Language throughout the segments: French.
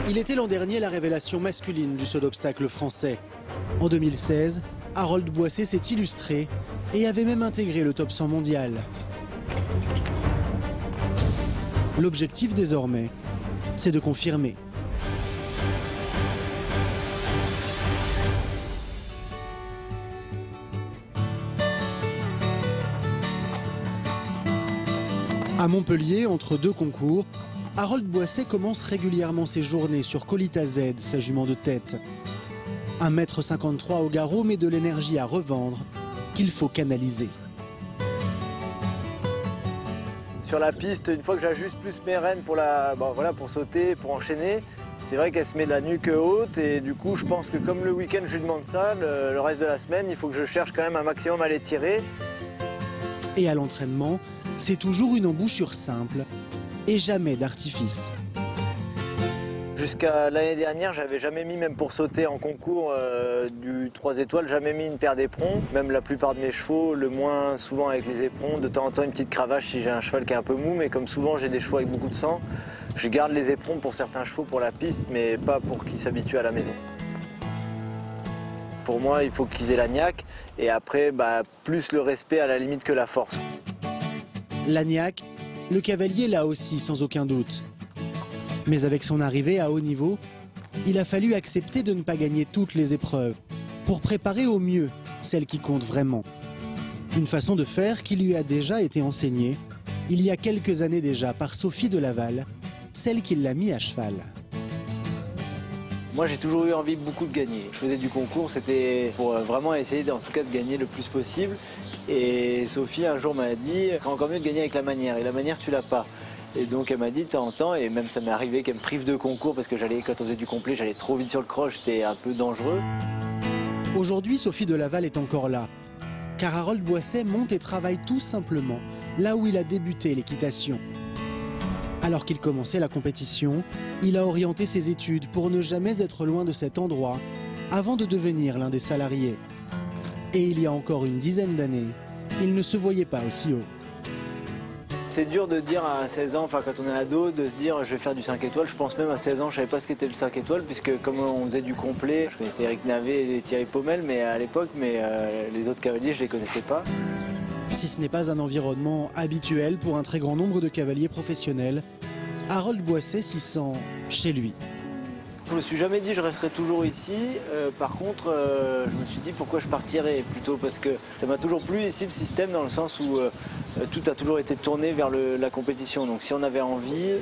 Il était l'an dernier la révélation masculine du saut d'obstacle français. En 2016, Harold Boissé s'est illustré et avait même intégré le top 100 mondial. L'objectif désormais, c'est de confirmer. À Montpellier, entre deux concours, Harold Boissé commence régulièrement ses journées sur Colita Z, sa jument de tête. 1,53 m au garrot, mais de l'énergie à revendre qu'il faut canaliser. Sur la piste, une fois que j'ajuste plus mes rênes pour, pour sauter, pour enchaîner, c'est vrai qu'elle se met de la nuque haute et du coup je pense que comme le week-end je lui demande ça, le reste de la semaine, il faut que je cherche quand même un maximum à les tirer. Et à l'entraînement, c'est toujours une embouchure simple et jamais d'artifice. Jusqu'à l'année dernière, j'avais jamais mis, même pour sauter en concours du 3 étoiles, jamais mis une paire d'éperons. Même la plupart de mes chevaux, le moins souvent avec les éperons. De temps en temps, une petite cravache si j'ai un cheval qui est un peu mou. Mais comme souvent, j'ai des chevaux avec beaucoup de sang, je garde les éperons pour certains chevaux pour la piste, mais pas pour qu'ils s'habituent à la maison. Pour moi, il faut qu'ils aient la niaque. Et après, plus le respect à la limite que la force. La niaque, le cavalier l'a aussi sans aucun doute. Mais avec son arrivée à haut niveau, il a fallu accepter de ne pas gagner toutes les épreuves pour préparer au mieux celles qui comptent vraiment. Une façon de faire qui lui a déjà été enseignée il y a quelques années déjà par Sophie de Laval, celle qui l'a mis à cheval. Moi j'ai toujours eu envie beaucoup de gagner. Je faisais du concours, c'était pour vraiment essayer en tout cas de gagner le plus possible. Et Sophie un jour m'a dit, ce serait encore mieux de gagner avec la manière. Et la manière tu l'as pas. Et donc elle m'a dit de temps en temps, et même ça m'est arrivé qu'elle me prive de concours parce que quand on faisait du complet, j'allais trop vite sur le croche, j'étais un peu dangereux. Aujourd'hui, Sophie de Laval est encore là. Car Harold Boissé monte et travaille tout simplement là où il a débuté l'équitation. Alors qu'il commençait la compétition, il a orienté ses études pour ne jamais être loin de cet endroit avant de devenir l'un des salariés. Et il y a encore une dizaine d'années, il ne se voyait pas aussi haut. C'est dur de dire à 16 ans, quand on est ado, de se dire je vais faire du 5 étoiles. Je pense même à 16 ans, je savais pas ce qu'était le 5 étoiles, puisque comme on faisait du complet, je connaissais Eric Navet et Thierry Pommel à l'époque, mais les autres cavaliers, je les connaissais pas. Si ce n'est pas un environnement habituel pour un très grand nombre de cavaliers professionnels, Harold Boissé s'y sent chez lui. Je me suis jamais dit je resterai toujours ici. Par contre, je me suis dit pourquoi je partirais plutôt parce que ça m'a toujours plu ici le système dans le sens où tout a toujours été tourné vers la compétition. Donc si on avait envie,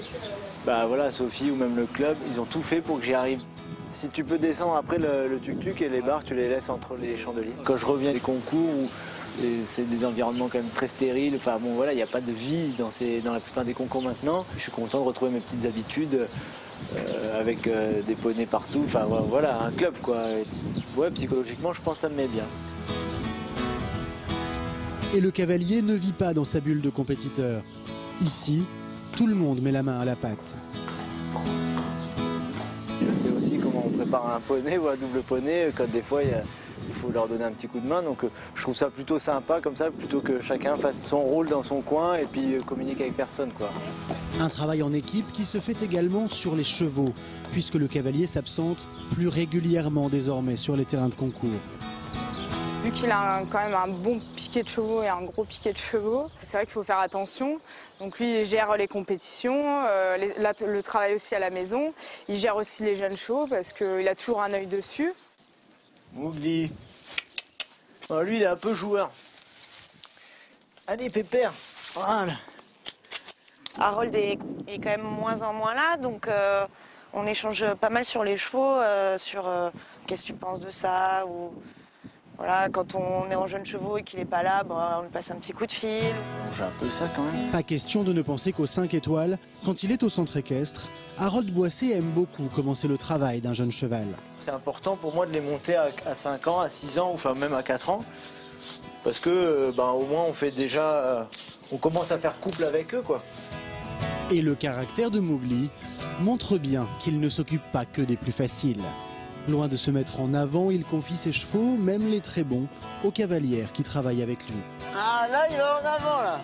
Sophie ou même le club, ils ont tout fait pour que j'y arrive. Si tu peux descendre après le tuk-tuk et les barres, tu les laisses entre les chandeliers. Quand je reviens des concours où c'est des environnements quand même très stériles, il n'y a pas de vie dans la plupart des concours maintenant. Je suis content de retrouver mes petites habitudes. Avec des poneys partout, un club quoi. Ouais, psychologiquement je pense que ça me met bien. Et le cavalier ne vit pas dans sa bulle de compétiteur. Ici, tout le monde met la main à la pâte. Je sais aussi comment on prépare un poney ou un double poney, quand des fois il faut leur donner un petit coup de main. Donc je trouve ça plutôt sympa comme ça, plutôt que chacun fasse son rôle dans son coin et puis communique avec personne quoi. Un travail en équipe qui se fait également sur les chevaux, puisque le cavalier s'absente plus régulièrement désormais sur les terrains de concours. Vu qu'il a quand même un bon piquet de chevaux et un gros piquet de chevaux, c'est vrai qu'il faut faire attention. Donc lui, il gère les compétitions, le travail aussi à la maison. Il gère aussi les jeunes chevaux parce qu'il a toujours un œil dessus. Mougli. Oh, lui, il est un peu joueur. Allez, Pépère. Voilà. Harold est quand même moins en moins là, donc on échange pas mal sur les chevaux, sur qu'est-ce que tu penses de ça, ou voilà, quand on est en jeunes chevaux et qu'il n'est pas là, on lui passe un petit coup de fil. J'ai un peu ça quand même. Pas question de ne penser qu'aux 5 étoiles, quand il est au centre équestre, Harold Boissé aime beaucoup commencer le travail d'un jeune cheval. C'est important pour moi de les monter à 5 ans, à 6 ans, même à 4 ans, parce que au moins on fait déjà, on commence à faire couple avec eux quoi. Et le caractère de Mougli montre bien qu'il ne s'occupe pas que des plus faciles. Loin de se mettre en avant, il confie ses chevaux, même les très bons, aux cavalières qui travaillent avec lui. Ah là, il va en avant là.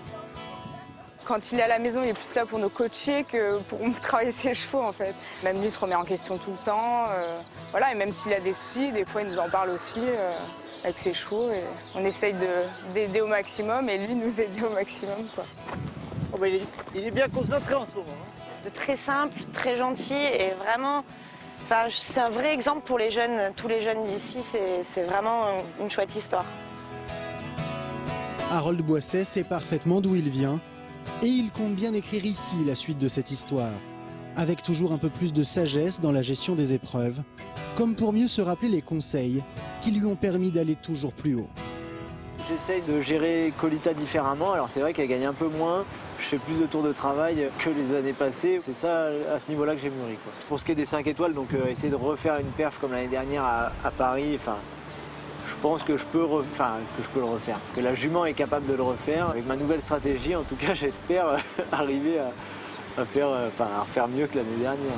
Quand il est à la maison, il est plus là pour nous coacher que pour travailler ses chevaux en fait. Même lui se remet en question tout le temps. Voilà, et même s'il a des soucis, des fois il nous en parle aussi avec ses chevaux. Et on essaye d'aider au maximum et lui nous aider au maximum, quoi. Oh bah il est bien concentré en ce moment. De très simple, très gentil et vraiment, enfin, c'est un vrai exemple pour les jeunes, tous les jeunes d'ici, c'est vraiment une chouette histoire. Harold Boisset sait parfaitement d'où il vient et il compte bien écrire ici la suite de cette histoire, avec toujours un peu plus de sagesse dans la gestion des épreuves, comme pour mieux se rappeler les conseils qui lui ont permis d'aller toujours plus haut. J'essaye de gérer Colita différemment, alors c'est vrai qu'elle gagne un peu moins, je fais plus de tours de travail que les années passées, c'est ça à ce niveau-là que j'ai mûri, quoi. Pour ce qui est des 5 étoiles, donc essayer de refaire une perf comme l'année dernière à Paris, enfin, je pense que je peux le refaire, que la jument est capable de le refaire. Avec ma nouvelle stratégie, en tout cas, j'espère arriver à refaire mieux que l'année dernière.